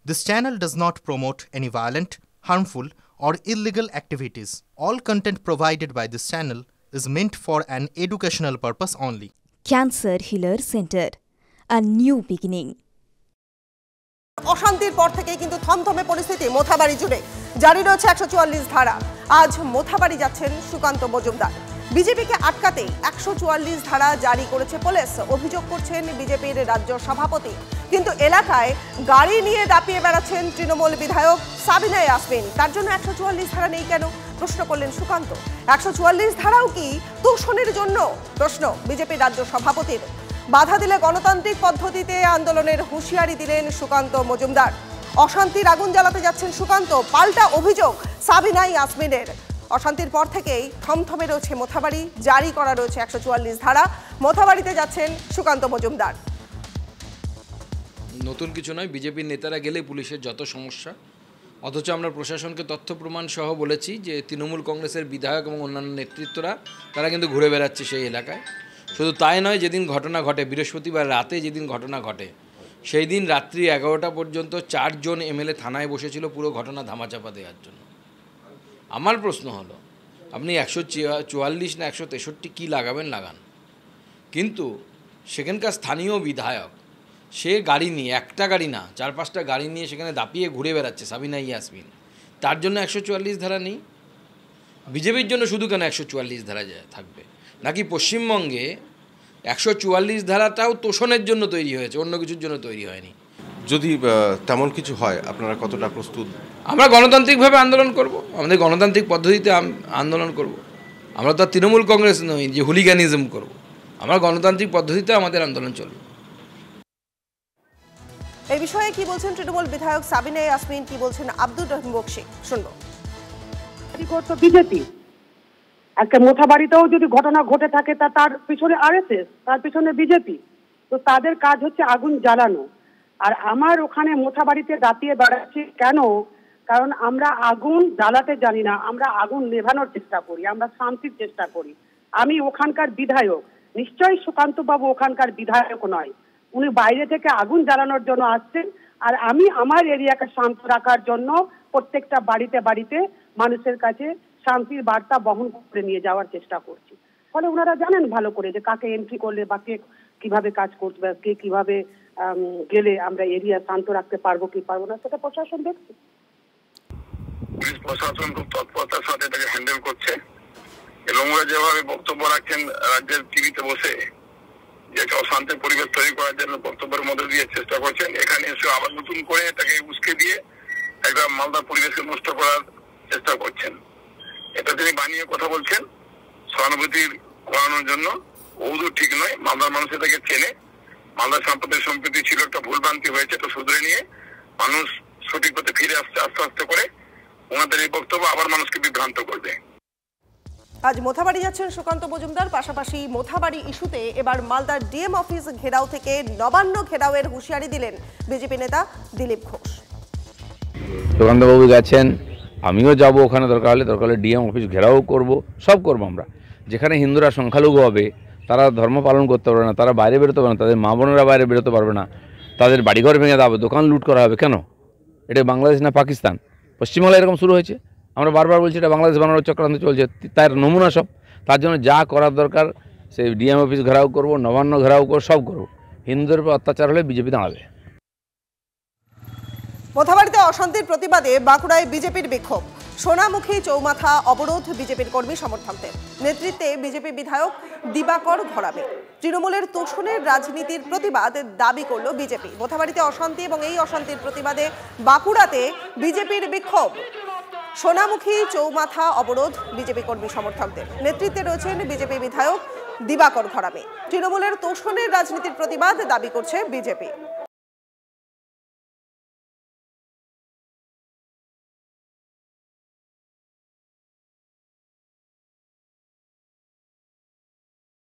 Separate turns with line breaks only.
This channel does not promote any violent, harmful, or illegal activities. All content provided by this channel is meant for an educational purpose only.
Cancer Healer Center, a new beginning.
অশান্তির পর থেকে কিন্তু থমথমে পরিস্থিতি মোথাবাড়ি জুড়ে জারি রয়েছে 144 ধারা। আজ মোথাবাড়ি যাচ্ছেন সুকান্ত মজুমদার। বিজেপিকে আটকাতেই 144 ধারা জারি করেছে পুলিশ। অভিযোগ করছেন বিজেপির রাজ্য সভাপতি। কিন্তু এলাকায় গাড়ি নিয়ে দাপিয়ে বেড়াচ্ছেন তৃণমূল বিধায়ক সাবিনা ইয়াসমিন। তার জন্য 144 ধারা নেই কেন প্রশ্ন করলেন সুকান্ত। 144 ধারাও কি তোষণের জন্য? প্রশ্ন বিজেপির রাজ্য সভাপতির। বাধা দিলে গণতান্ত্রিক পদ্ধতিতে আন্দোলনের হুঁশিয়ারি দিলেন সুকান্ত মজুমদার। অশান্তির আগুন জ্বালাতে যাচ্ছেন সুকান্ত। পাল্টা অভিযোগ সাবিনা ইয়াসমিনের। অশান্তির পর থেকেই থমথমে রয়েছে মোথাবাড়ি, জারি করা রয়েছে 144 ধারা। মোথাবাড়িতে যাচ্ছেন সুকান্ত মজুমদার।
নতুন কিছু নয়, বিজেপির নেতারা গেলে পুলিশের যত সমস্যা, অথচ আমরা প্রশাসনকে তথ্য প্রমাণ সহ বলেছি যে তৃণমূল কংগ্রেসের বিধায়ক এবং অন্যান্য নেতৃত্বরা তারা কিন্তু ঘুরে বেড়াচ্ছে সেই এলাকায়। শুধু তাই নয়, যেদিন ঘটনা ঘটে বৃহস্পতিবার রাতে যেদিন ঘটনা ঘটে সেই দিন রাত্রি 11টা পর্যন্ত 4 জন এমএলএ থানায় বসেছিল পুরো ঘটনা ধামাচাপা দেওয়ার জন্য। আমার প্রশ্ন হলো, আপনি 144 না 163 কী লাগাবেন লাগান, কিন্তু সেখানকার স্থানীয় বিধায়ক সে গাড়ি নিয়ে, একটা গাড়ি না 4-5টা গাড়ি নিয়ে সেখানে দাপিয়ে ঘুরে বেড়াচ্ছে সাবিনা ইয়াসমিন। তার জন্য 144 ধারা নেই? বিজেপির জন্য শুধু কেন 144 ধারা থাকবে? নাকি পশ্চিমবঙ্গে 144 ধারাটাও তোষণের জন্য তৈরি হয়েছে, অন্য কিছুর জন্য তৈরি হয়নি?
যদি তেমন কিছু হয় আপনারা কতটা প্রস্তুত?
আমরা গণতান্ত্রিকভাবে আন্দোলন করব, আমাদের গণতান্ত্রিক পদ্ধতিতে আন্দোলন করব। আমরা তো তৃণমূল কংগ্রেস নই যে হুলিগানিজম করব। আমরা গণতান্ত্রিক পদ্ধতিতে আমাদের আন্দোলন চলবে।
এই বিষয়ে কি বলছেন তৃণমূল বিধায়ক সাবিনা ইয়াসমিন, কি বলছেন আব্দুর রহিম বকশী, শুনবো।
বিজেপি একটা মোথাবাড়িতেও যদি ঘটনা ঘটে থাকে তার পিছনে আরএসএস, তার পিছনে বিজেপি, তো তাদের কাজ হচ্ছে আগুন জ্বালানো। আর আমার ওখানে মোথাবাড়িতে দাপিয়ে বেড়াচ্ছি কেন? কারণ আমরা আগুন জ্বালাতে জানি না, আমরা আগুন নেভানোর চেষ্টা করি, আমরা শান্তির চেষ্টা করি। আমি ওখানকার বিধায়ক, নিশ্চয়ই সুকান্ত বাবু ওখানকার বিধায়ক নয়, উনি বাইরে থেকে আগুন জ্বালানোর জন্য আসছেন। আর আমি আমার এরিয়াকে শান্ত রাখার জন্য প্রত্যেকটা বাড়িতে বাড়িতে মানুষের কাছে শান্তির বার্তা বহন করে নিয়ে যাওয়ার চেষ্টা করছি। ফলে ওনারা জানেন ভালো করে যে কাকে এন্ট্রি করলে বা কে কিভাবে কাজ করবে, কে কিভাবে গেলে আমরা এরিয়া শান্ত রাখতে পারবো কি পারবো না, সেটা প্রশাসন দেখছে।
পুলিশ প্রশাসন খুব তৎপরতার সাথে এটাকে হ্যান্ডেল করছে এবং ওরা যেভাবে বক্তব্য রাখছেন রাজ্যের টিভিতে বসে, যে একটা অশান্তির পরিবেশ তৈরি করার জন্য বক্তব্যের মধ্যে দিয়ে চেষ্টা করছেন। এখানে এসে আবার নতুন করে এটাকে উস্কে দিয়ে একটা মালদার পরিবেশকে নষ্ট করার চেষ্টা করছেন। এটা তিনি বানিয়ে কথা বলছেন সহানুভূতি করানোর জন্য। ওদূর ঠিক নয়, মালদার মানুষ এটাকে চেনে। মালদার সাম্প্রতিক সম্প্রীতি ছিল একটা ভুলভ্রান্তি হয়েছে, তো শুধরে নিয়ে মানুষ সঠিক পথে ফিরে আসছে আস্তে আস্তে করে। ওনাদের এই বক্তব্য আবার মানুষকে বিভ্রান্ত করবে।
আজ মোথাবাড়ি যাচ্ছেন সুকান্ত মজুমদার। পাশাপাশি মোথাবাড়ি ইস্যুতে এবার মালদার ডিএম অফিস ঘেরাও থেকে নবান্ন ঘেরাওয়ের হুঁশিয়ারি দিলেন বিজেপি নেতা দিলীপ ঘোষ।
সুকান্তবাবু গেছেন, আমিও যাব ওখানে, দরকার হলে ডিএম অফিস ঘেরাও করব, সব করবো আমরা। যেখানে হিন্দুরা সংখ্যালঘু হবে তারা ধর্ম পালন করতে পারবে না, তারা বাইরে বেরোতে পারবে না, তাদের মা বোনেরা বাইরে বেরোতে পারবে না, তাদের বাড়িঘর ভেঙে দেওয়া হবে, দোকান লুট করা হবে। কেন? এটা বাংলাদেশ না পাকিস্তান? পশ্চিমবাংলায় এরকম শুরু হয়েছে। আমরা বারবার বলছি এটা বাংলাদেশ বানানোর চক্রান্ত চলছে, তার নমুনা সব। তার জন্য যা করার দরকার সেই ডিএম অফিস ঘেরাও করব, নবান্ন ঘেরাও করব, সব করব। হিন্দুদের উপর অত্যাচার হলে বিজেপি দাঁড়াবে।
মোথাবাড়িতে অশান্তির প্রতিবাদে বাঁকুড়ায় বিজেপির বিক্ষোভ। সোনামুখী চৌমাথা অবরোধ বিজেপির কর্মী সমর্থকদের। নেতৃত্বে বিজেপি বিধায়ক দিবাকর ঘরামে। তৃণমূলের তোষণের রাজনীতির প্রতিবাদ দাবি করল বিজেপি। মোথাবাড়িতে অশান্তি এবং এই অশান্তির প্রতিবাদে বাঁকুড়াতে বিজেপির বিক্ষোভ। সোনামুখী চৌমাথা অবরোধ বিজেপি কর্মী সমর্থকদের। নেতৃত্বে রয়েছেন বিজেপি বিধায়ক দিবাকর ঘরামে। তৃণমূলের তোষণের রাজনীতির প্রতিবাদ দাবি করছে বিজেপি।